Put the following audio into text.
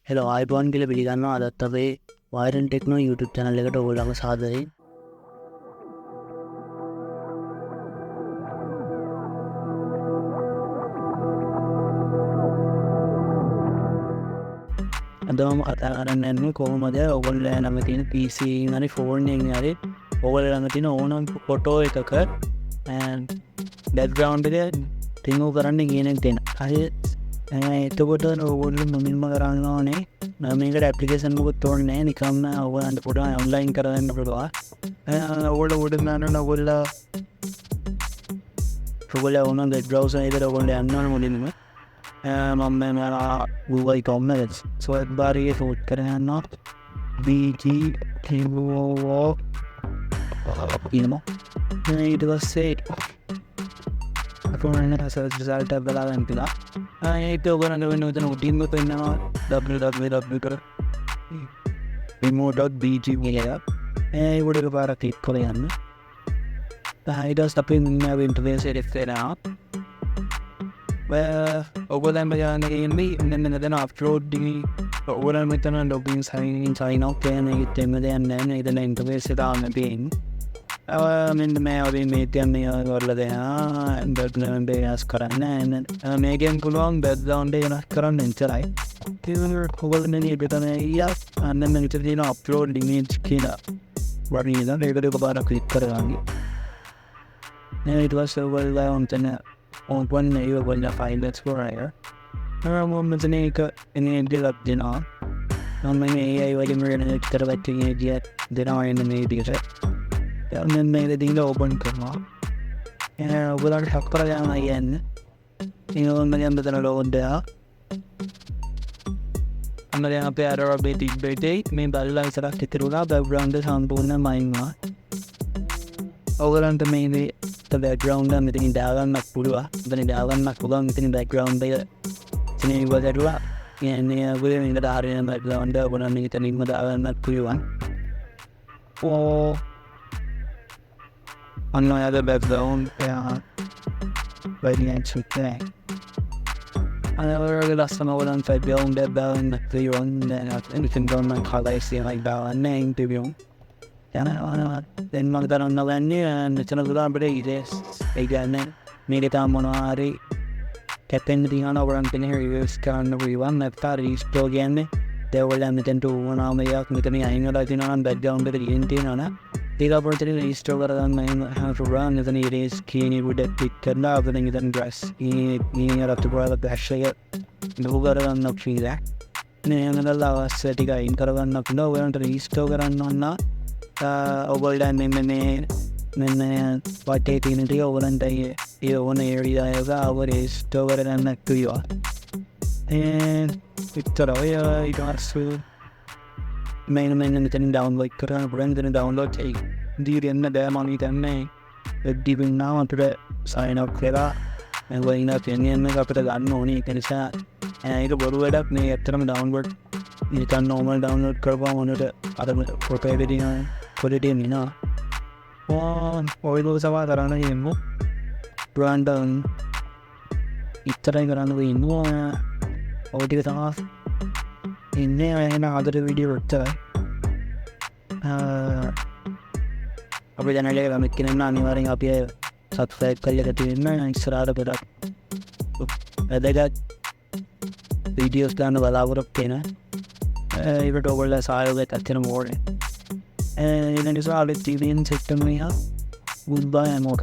Hello අයිබෝන් කියල පිළිගන්නවා අදත් අපේ වයිරල් ටෙක්නෝ YouTube channel එකට ඔයගොල්ලන්ව සාදරයෙන් අදම කතා කරන්න යන්නේ කොහොමද ඔයගොල්ලෝ ළඟ තියෙන PC හරි ෆෝන් එකකින් හරි ඔයගොල්ලෝ ළඟ තියෙන ඕනම ෆොටෝ එකක බෑග්ග්‍රවුන්ඩ් එක රිමූව් කරන්න කියන එක දෙන්න. හරි එතකොට ඔයගොල්ලෝ මුලින්ම කරන්න ඕනේ මේකට ඇප්ලිකේෂන් මොකුත් ඕනේ නැහැ නිකම්ම ඔයගොල්ලන්ට පොඩ ඔන්ලයින් කරගන්න පුළුවන්. ඔයගොල්ලෝ උඩ දාන්න ඔයගොල්ලෝ ඕන වෙබ් බ්‍රවුසර් එකට ඔයගොල්ලෝ යන්න ඕනේ මුලින්ම. මම Google Chrome සර්ච් බාර් එකේ සර්ච් කරන්න BGTO කියනවා. ඊට පස්සේ අපෝන සර්ච් රිසල්ට් එක බලන්න තියලා ඒක ඔයගොල්ලන්ට වෙන උතන උඩින්ම පෙන්නනවා www.remote.bg කියලා. ඒක උඩ පාරක් ක්ලික් කරලා යන්න. ඊට පස්සේ අපේ ඉන්ටර්ෆේස් එක එනවා. ඔයගොල්ලන් බයන්නේ ඉන්න අප්ලෝඩින් ඔයගොල්ලන් මෙතන ලොගින් සයින් අවුට් කියන එක දෙන්න දෙයක් නැහැ. ඉතින් ඉන්ටර්ෆේස් එක දාන්න තියෙන්නේ. මෙන්න මේ වගේ මේ තියන්නේ ඔයගොල්ලෝ දෙනා බෑග්ග්‍රවුන්ඩ් එක වෙනස් කරන්න. මේකෙන් පුළුවන් බෑග්ග්‍රවුන්ඩ් එක වෙනස් කරන්න එච්චරයි. ඉතින් ඔයගොල්ලෝ මෙන්න මෙතන ඉයා අන්න මෙතන තියෙන අප්ලෝඩ් ඉමේජ් කියලා වරින් ඒකට එකපාරක් ක්ලික් කරගන්න. ඊට පස්සේ ඔයගොල්ලෝ ඔන්තන open the file explorer. මෙතන එක එනේදලක් දෙනවා. මම මේ AI වලින් වෙන එක්තර වැටෙන්නේ ගියත් දෙනවා එන්න මේ විදිහට. දැන් මේක දින ඕපන් කරනවා. ඔයගොල්ලන්ට හැක් කරලා යනවා යන්නේ. ඊළඟ මම මෙතන ලෝඩ් දෙනවා. අන්න දැන් අපේ අර බේටි මේ බලලා ඉස්සරහට ඉතිරුණා බෑග්ග්‍රවුන්ඩ් එක සම්පූර්ණයෙන්ම අයින් වුණා. ඔයගොල්ලන්ට මේ background එක මෙතනින් දාගන්නත් පුළුවන්. මෙතනින් දාගන්නත් පුළුවන්. මෙතනින් background එක ඉතින් ඉවදලා කියන්නේ ඔයගොල්ලෝ ඉඳලා හරියන background එක ඔයගොල්ලන් මෙතනින්ම දාගන්නත් පුළුවන්. අන්න ඔයාගේ background එක variants විතරයි. අනවරගේ ලස්සන ඔයගොල්ලන් background එක දාගන්න පුළුවන්. දැන් anything going on colors like දාගන්න interview දැන් මම කරන්න ගන්නේ මෙතන දුරාන් අපිට ඉරේස් ඒ කියන්නේ මේක තාම මොනවා හරි කැපෙන්න තියෙනවා ඔයගොල්ලන් කෙනෙක් රිවර්ස් කරන්න පුළුවන් නැත්නම් රීස්ටෝර් කියන්නේ ඒගොල්ලන් මෙතෙන්ට වුණාම එකක් මෙතන අයින් වෙලා තියෙනවා නම් බෑග්ග්‍රවුන්ඩ් එක තියෙන තියෙනවා නම් ඒක අපිට රීස්ටෝර් කරගන්න how to run මෙතන ඉරේස් කියන උඩ ක්ලික් කරලා අපිට ඉතින් ග්‍රැස් ඊ අපිට බලලා බෑෂ් එක දුරු කරගන්න කියලා නේ යනදලා අවශ්‍ය ටික අයින් කරගන්න පුළුවන් ඔයගොල්ලන්ට රීස්ටෝර් කරන්න ඕන ඔයගොල්ලන් මෙන්න වටේ තියෙන ටික ඔයගොල්ලන්ට ඒ ඕන ඒරියා එක රීස්ටෝර් කරගන්න පුළුවන්. විතරයි ඊට පස්සේ මෙන්න මෙතන ඩවුන්ලෝඩ් කරන්න පුළුවන්. මෙතන ඩවුන්ලෝඩ් එක දීරෙන්න බෑ මම හිතන්නේ ඩිවින් නම් අපිට සයින් අප් කරලා මේගොල්ලන් තියෙන එක අපිට ගන්න ඕනේ. ඒක නිසා ඒක බොරු වැඩක් නේ. ඇත්තටම ඩවුන්ලෝඩ් නිකන් normal download කරපුවම මොනට අර ප්‍රොෆයිල් එකේ quality එනවා. ඔයගොල්ලෝ සමා කරන්න යමු. brand ඉතරයි කරන්න වෙනවා. ඔය ටික තමයි ඉන්නේ එන අදට වීඩියෝ එච්චරයි. අපේ channel එක කැමති කෙනෙක් නම් අනිවාර්යෙන් අපි subscribe කරලා තියෙන්න ඉස්සරහට පෙරක් වැදගත් videos දාන්න බලාපොරොත්තු වෙනවා. ඒකට ඔයගොල්ලෝ සහයෝගයක් අත්‍යවශ්‍යම ඕනේ. ඊළඟ සාලෙත් තියෙන සෙට් එක මෙහා goodbye and more.